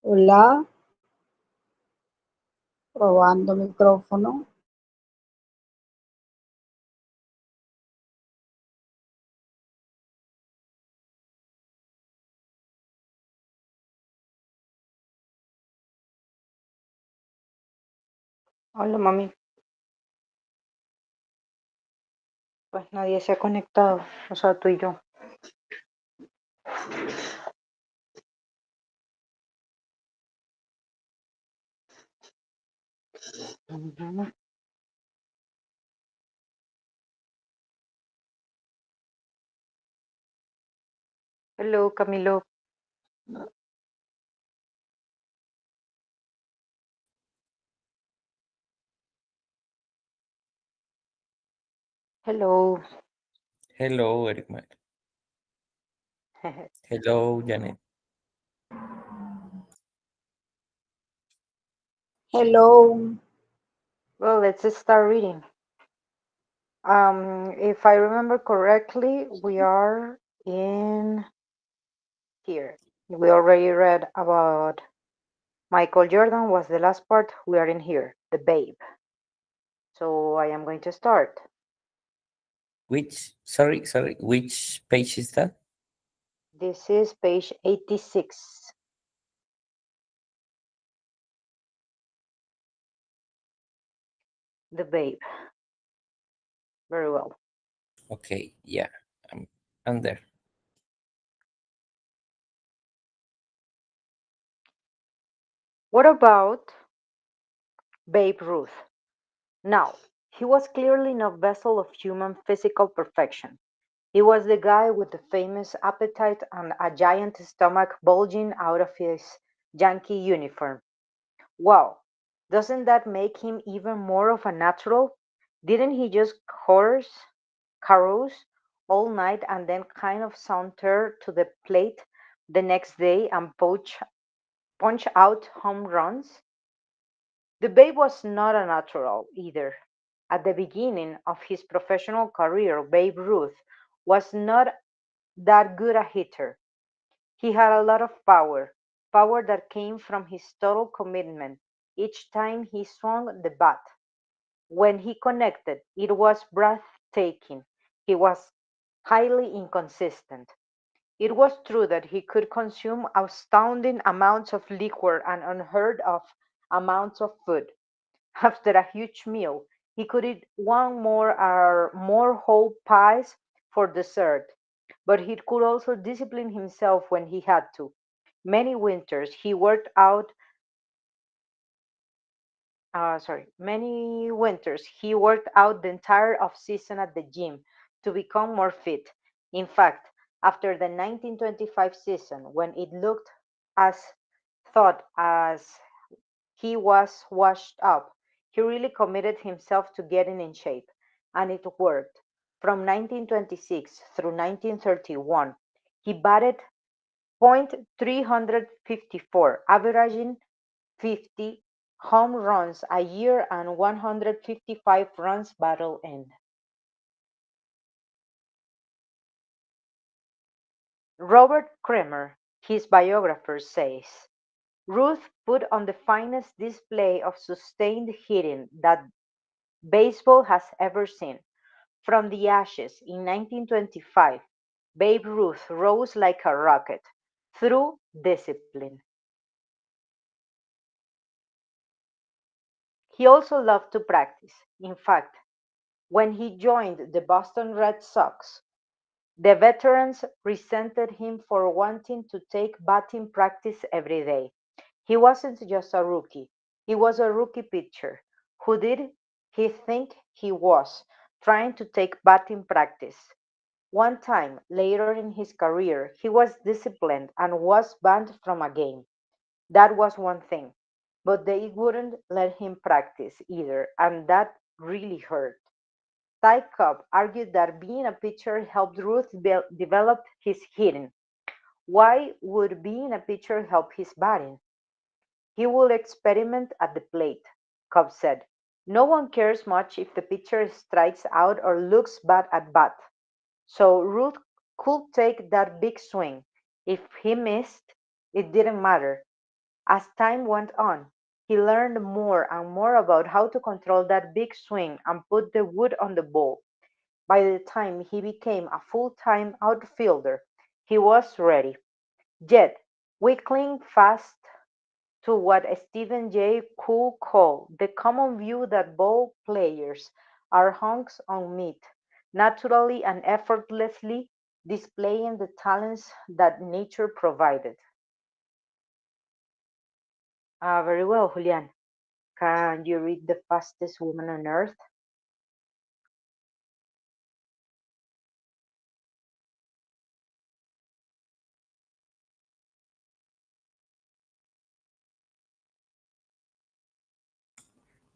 Hola, probando micrófono. Hola, mami. Pues nadie se ha conectado, o sea, tú y yo. Ujú. Hello, Camilo. Hello. Hello, Eric. Hello, Janet. Hello. Well, let's start reading. If I remember correctly, we are in here. We already read about Michael Jordan was the last part. We are in here, the babe. So I am going to start. Which page is that? This is page 86. The babe. Very well. Okay, yeah, I'm there. What about Babe Ruth? Now, he was clearly no vessel of human physical perfection. He was the guy with the famous appetite and a giant stomach bulging out of his Yankee uniform. Wow, doesn't that make him even more of a natural? Didn't he just carouse all night and then kind of saunter to the plate the next day and punch out home runs? The Babe was not a natural either. At the beginning of his professional career, Babe Ruth was not that good a hitter. He had a lot of power, power that came from his total commitment each time he swung the bat. When he connected, it was breathtaking. He was highly inconsistent. It was true that he could consume astounding amounts of liquor and unheard of amounts of food. After a huge meal, he could eat one more or more whole pies for dessert, but he could also discipline himself when he had to. Many winters he worked out the entire off season at the gym to become more fit. In fact, after the 1925 season, when it looked as thought as he was washed up, he really committed himself to getting in shape, and it worked. From 1926 through 1931, he batted .354, averaging 50 home runs a year and 155 runs batted in. Robert Cremer, his biographer, says, Ruth put on the finest display of sustained hitting that baseball has ever seen. From the ashes in 1925, Babe Ruth rose like a rocket through discipline. He also loved to practice. In fact, when he joined the Boston Red Sox, the veterans resented him for wanting to take batting practice every day. He wasn't just a rookie, he was a rookie pitcher. Who did he think he was, trying to take batting practice? One time, later in his career, he was disciplined and was banned from a game. That was one thing. But they wouldn't let him practice either, and that really hurt. Ty Cobb argued that being a pitcher helped Ruth develop his hitting. Why would being a pitcher help his batting? He will experiment at the plate, Cobb said. No one cares much if the pitcher strikes out or looks bad at bat. So Ruth could take that big swing. If he missed, it didn't matter. As time went on, he learned more and more about how to control that big swing and put the wood on the ball. By the time he became a full-time outfielder, he was ready. Yet, we cling fast to what Stephen Jay Gould called the common view that ball players are hunks on meat, naturally and effortlessly displaying the talents that nature provided. Very well, Julian. Can you read the fastest woman on earth?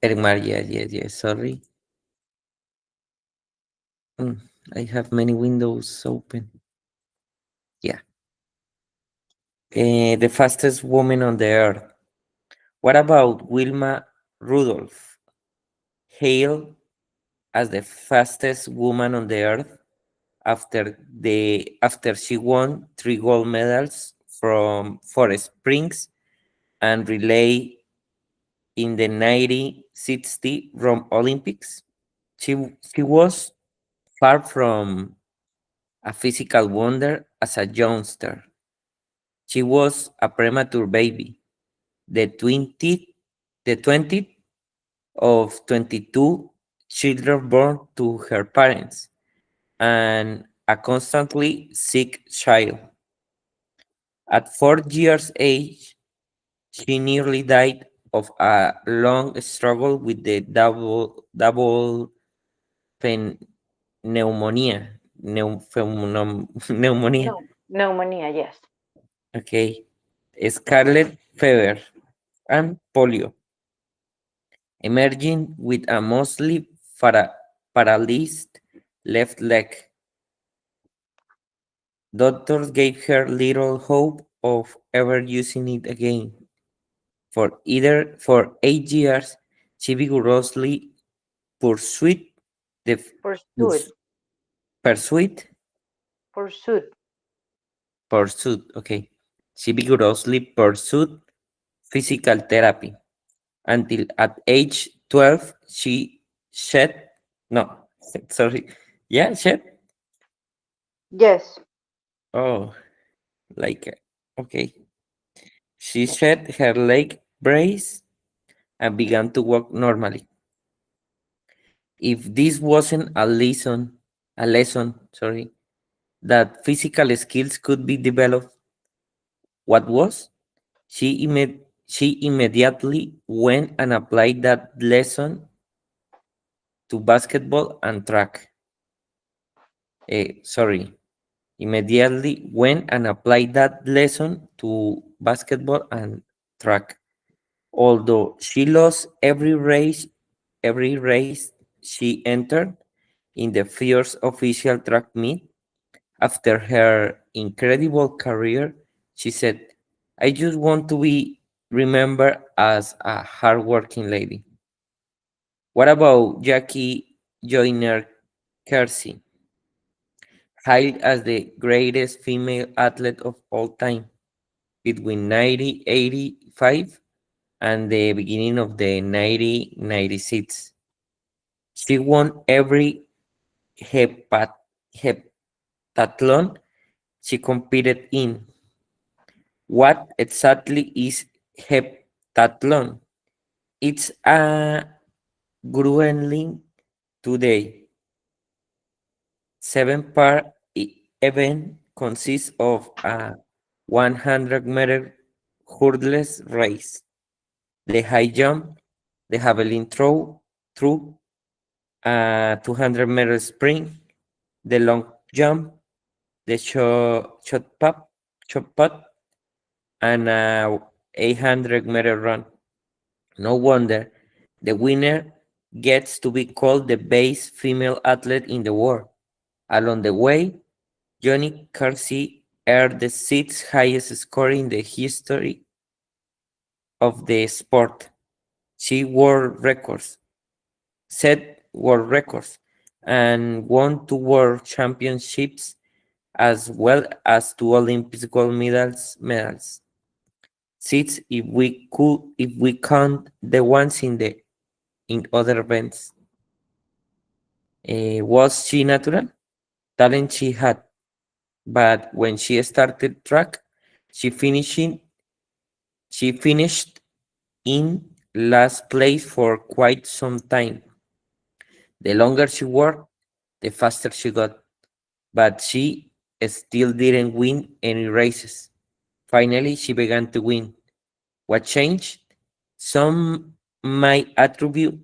Yes, yes, yes. Sorry. Mm, I have many windows open. Yeah. The fastest woman on the earth. What about Wilma Rudolph, hailed as the fastest woman on the earth after she won 3 gold medals from for sprints and relay in the 1960 Rome Olympics. She was far from a physical wonder as a youngster. She was a premature baby, the 20th, the 20th of 22 children born to her parents, and a constantly sick child. At 4 years age, she nearly died of a long struggle with the double pneumonia. Pneumonia. No, pneumonia, yes. Okay. Scarlet fever and polio, emerging with a mostly paralyzed left leg. Doctors gave her little hope of ever using it again. For 8 years, she vigorously pursued the Pursuit, purs- pursued pursuit. pursued. Okay, she vigorously pursued physical therapy until at age 12 she shed no sorry yeah shed Yes, oh like okay she shed her leg brace and began to walk normally. If this wasn't a lesson, sorry, that physical skills could be developed, what was? She immediately went and applied that lesson to basketball and track. Sorry, immediately went and applied that lesson to basketball and track. Although she lost every race she entered in the first official track meet, after her incredible career, she said, I just want to be remembered as a hardworking lady. What about Jackie Joyner Kersey, hailed as the greatest female athlete of all time between 1985 and the beginning of the 1996? She won every hepat- heptathlon she competed in. What exactly is heptathlon? It's a grueling today. 7-part event consists of a 100-meter hurdles race, the high jump, the javelin throw, a 200-meter sprint, the long jump, the shot put, and a 800-meter run. No wonder the winner gets to be called the best female athlete in the world. Along the way, Johnny Carsey earned the sixth highest score in the history of the sport. She set world records, and won 2 world championships as well as 2 Olympic gold medals. seats if we count the ones in other events. Was she natural? Talent she had, but when she started track, she finishing she finished in last place for quite some time. The longer she worked, the faster she got, but she still didn't win any races. Finally, she began to win. What changed? Some might attribute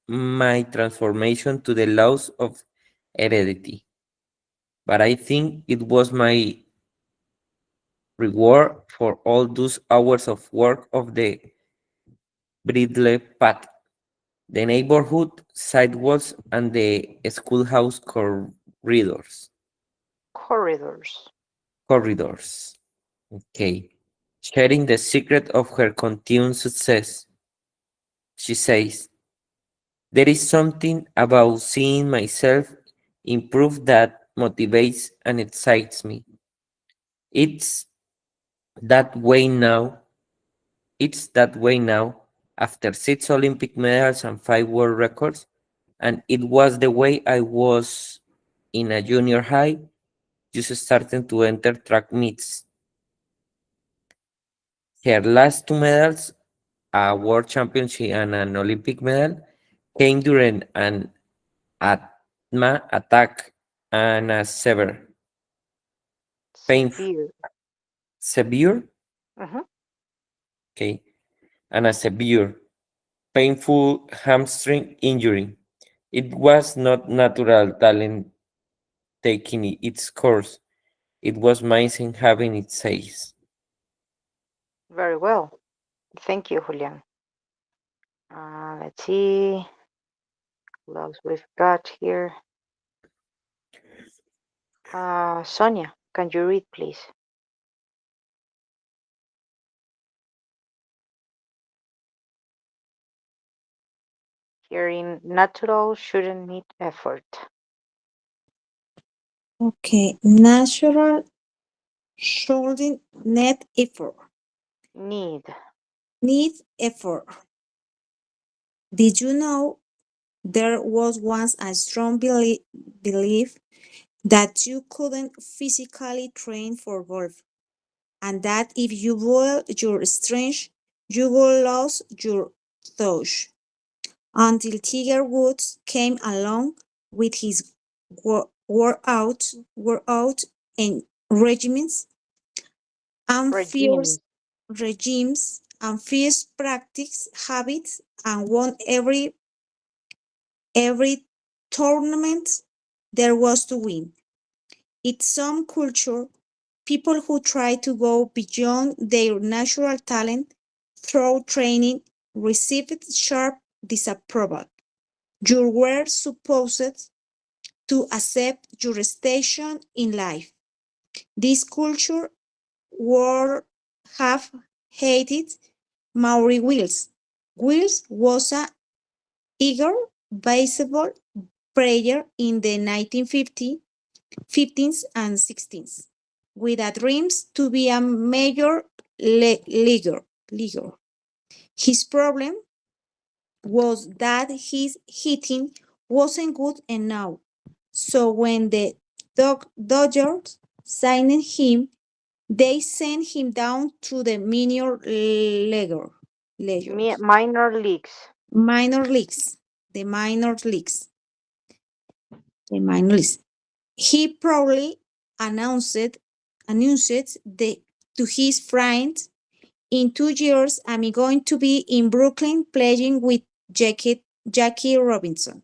my transformation to the laws of heredity, but I think it was my reward for all those hours of work of the bridle path, the neighborhood sidewalks, and the schoolhouse corridors. Corridors. Corridors. Okay. Sharing the secret of her continued success, she says, there is something about seeing myself improve that motivates and excites me. It's that way now. It's that way now. After 6 Olympic medals and 5 world records, and it was the way I was in a junior high, just starting to enter track meets. Her last 2 medals, a world championship and an Olympic medal, came during an asthma attack and a painful, Severe. severe, Mhm. okay, and a severe, painful hamstring injury. It was not natural talent taking its course. It was medicine having its says. Very well. Thank you, Julian. Let's see what else we've got here. Sonia, can you read, please? Here in natural shouldn't need effort. Okay, natural shouldn't net effort. Need. Need effort. Did you know there was once a strong belief that you couldn't physically train for golf, and that if you boil your strength, you will lose your touch? Until Tiger Woods came along with his workout and regimens and fierce Regimes. practice habits and won every tournament there was to win. In some culture, people who try to go beyond their natural talent through training received sharp disapproval. You were supposed to accept your station in life. This culture would have hated Maury Wills. Wills was a eager baseball player in the 1950s, 15s, and 16s, with a dreams to be a major leaguer. His problem was that his hitting wasn't good enough. So when the Dodgers signed him, they sent him down to the leagues, Minor leagues. minor leagues, the minor leagues, the minor leagues. He proudly announced to his friends, in 2 years, I'm going to be in Brooklyn playing with Jackie Robinson.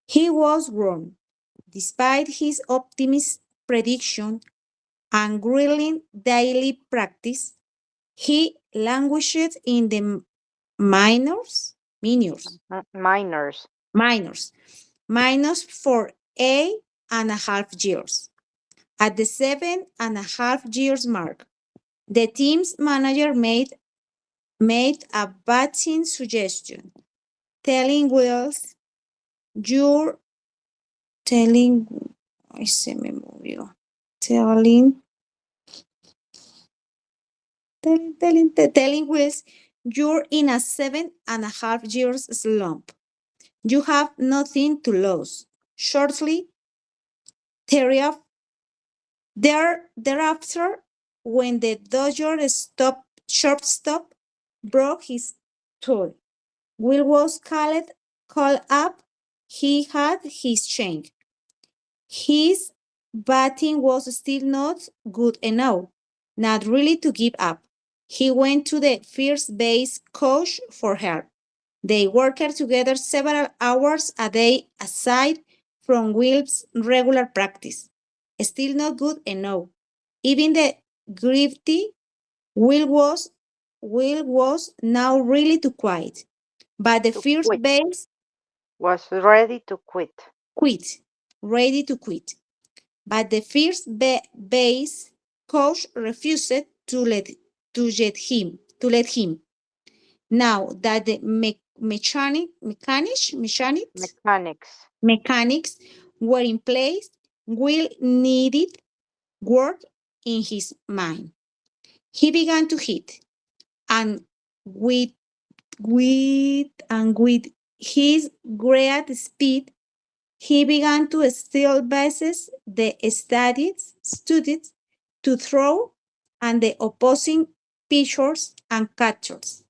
He was wrong. Despite his optimist prediction and grueling daily practice, he languished in the minors, minors, Minors. minors, minors for 8.5 years. At the 7.5 years mark, the team's manager made a batting suggestion, telling Wells, you're telling, ay, se me movió, telling telling Wills, you're in a 7.5 years slump. You have nothing to lose. Shortly thereafter, when the Dodger shortstop broke his toe, Will was called up. He had his change. His batting was still not good enough, not really to give up. He went to the first base coach for help. They worked together several hours a day aside from Will's regular practice. Still not good enough. Even the gritty Will was Will was now really too quiet. But the To first quit. base Was ready to quit. quit, ready to quit. But the first base coach refused to let him. Now that the Mechanics. mechanics were in place, Will needed work in his mind. He began to hit, and with with his great speed, he began to steal bases the studied to throw and the opposing pitchers and catchers,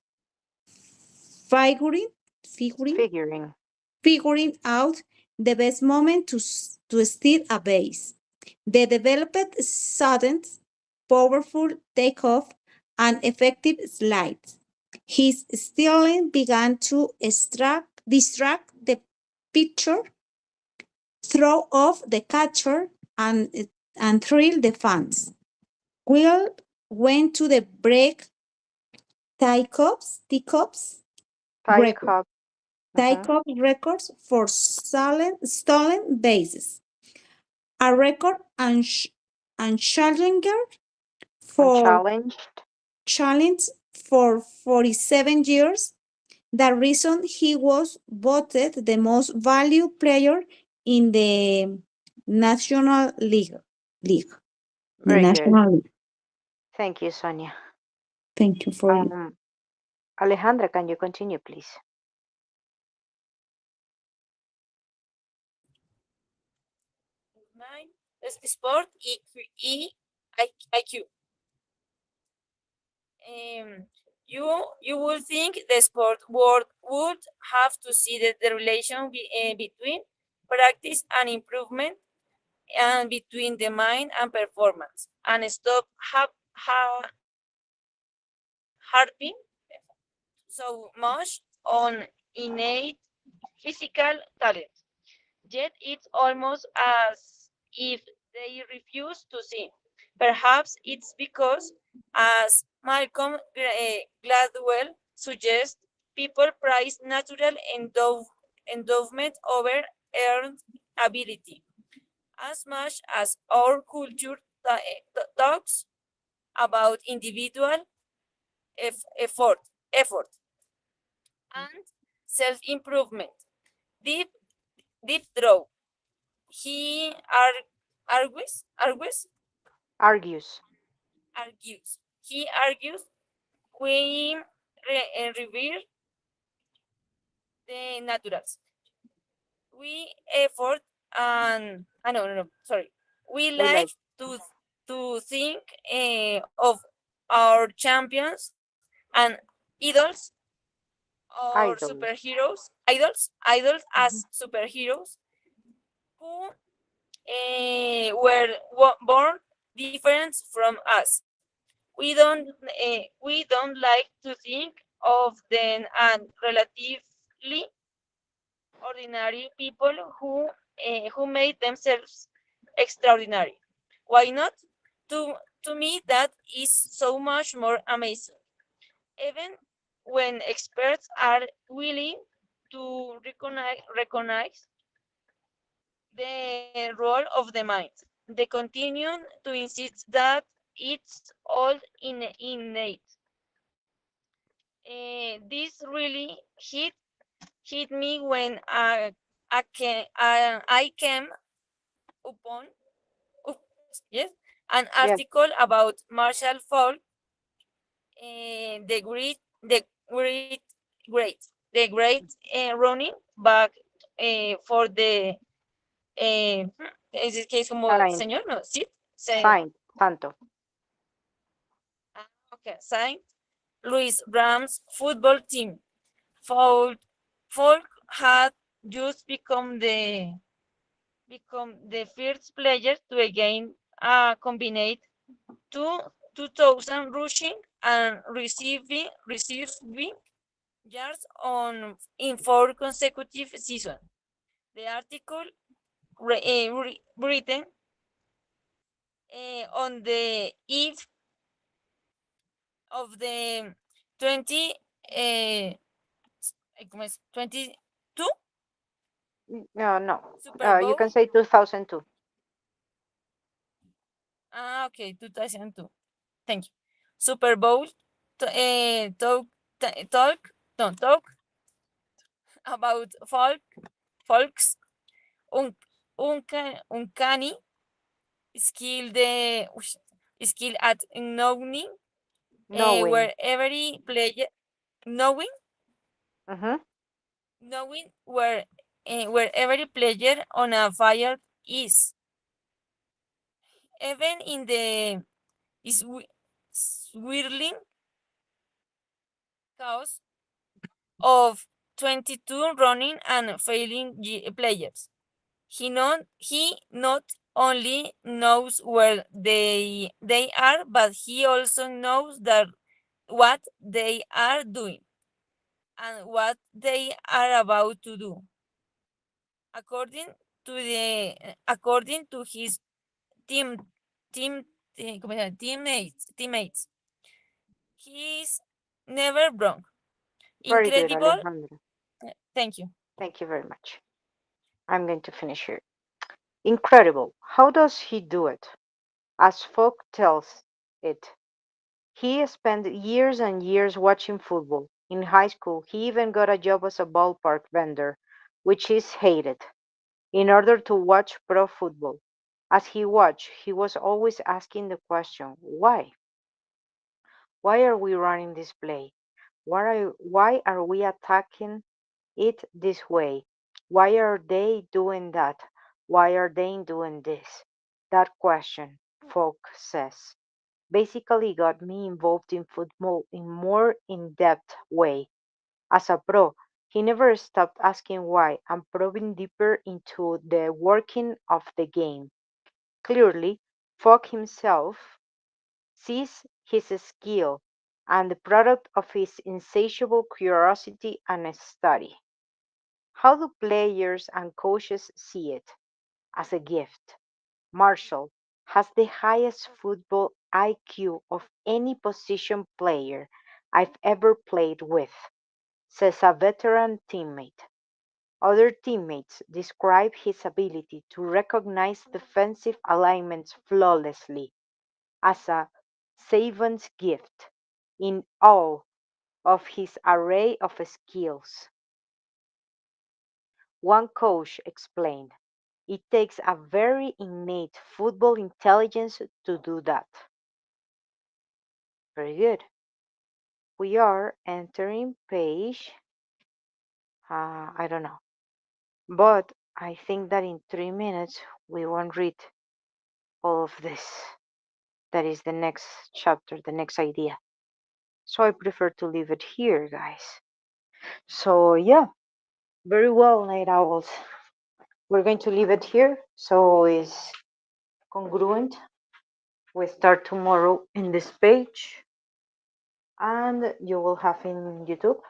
figuring, figuring, Figuring. figuring out the best moment to steal a base. They developed sudden, powerful takeoff and effective slides. His stealing began to distract the pitcher, throw off the catcher, and thrill the fans. Will went to the break Tycops Tie record. cup. Mhm. Tycops records for stolen bases. A record and for Unchallenged. challenge for 47 years. The reason he was voted the most valued player in the National League. The Very good. National League. Thank you, Sonia. Thank you for you. Alejandra, can you continue, please? Nine. Sport IQ. You would think the sport world would have to see the relation between practice and improvement and between the mind and performance and stop harping so much on innate physical talent. Yet it's almost as if they refuse to see. Perhaps it's because, as Malcolm Gladwell suggests, people prize natural endowment over earned ability, as much as our culture talks about individual effort, effort and self-improvement. Deep, deep draw. He argues, Argues. argues. He argues we revere the naturals. We effort and no, sorry. We We like like to think of our champions and idols or idols. superheroes, idols Mhm. as superheroes who were born different from us. We don't like to think of them as relatively ordinary people who made themselves extraordinary. Why not? To me, that is so much more amazing. Even when experts are willing to recognize the role of the mind. They continue to insist that it's all innate. This really hit me when I came upon up- yes, an Yes. article about Marshall Falk the great, running back for the, en ese case como Saint, señor, no, sí, Santo. okay, Saint Louis Rams football team. Folk, Folk had just become the first player to again combine two 2000 rushing and receiving yards in 4 consecutive seasons. The article written on the eve of the 20 ¿cómo es? 22 No. Super You Bowl. can say 2002. Okay, 2002. Thank you. Super Bowl talk about folks uncanny skill at Knowing. where every player knowing Mm-hmm. knowing where every player on a fire is, even in the swirling chaos of 22 running and failing players. He not only knows where they are, but he also knows that what they are doing and what they are about to do. According to his team team ¿cómo se llama? Teammates, he is never wrong. Very good, Incredible. Alejandro. Thank you. Thank you very much. I'm going to finish here. Incredible. How does he do it? As folk tells it, he spent years and years watching football. In high school, he even got a job as a ballpark vendor, which is hated, in order to watch pro football. As he watched, he was always asking the question, why? Why are we running this play? Why are we attacking it this way? Why are they doing that? Why are they doing this? That question, Folk says, basically got me involved in football in more in-depth way. As a pro, he never stopped asking why and probing deeper into the working of the game. Clearly, Folk himself sees his skill and the product of his insatiable curiosity and study. How do players and coaches see it? As a gift. Marshall has the highest football IQ of any position player I've ever played with, says a veteran teammate. Other teammates describe his ability to recognize defensive alignments flawlessly as a savant's gift in all of his array of skills. One coach explained, it takes a very innate football intelligence to do that. Very good. We are entering page, I don't know, but I think that in 3 minutes we won't read all of this. That is the next chapter, the next idea. So I prefer to leave it here, guys. So, yeah, very well, night owls. We're going to leave it here so it's congruent. We start tomorrow in this page, and you will have in YouTube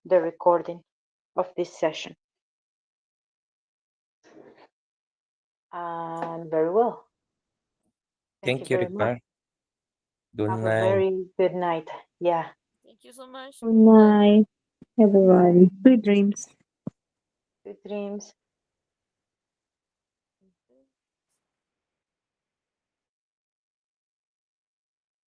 the recording of this session. And very well. Thank you Thank you, very much. Ricard. Good Have a night. very good night. Yeah. Thank you so much. Good night, everybody. Sweet dreams. Good dreams.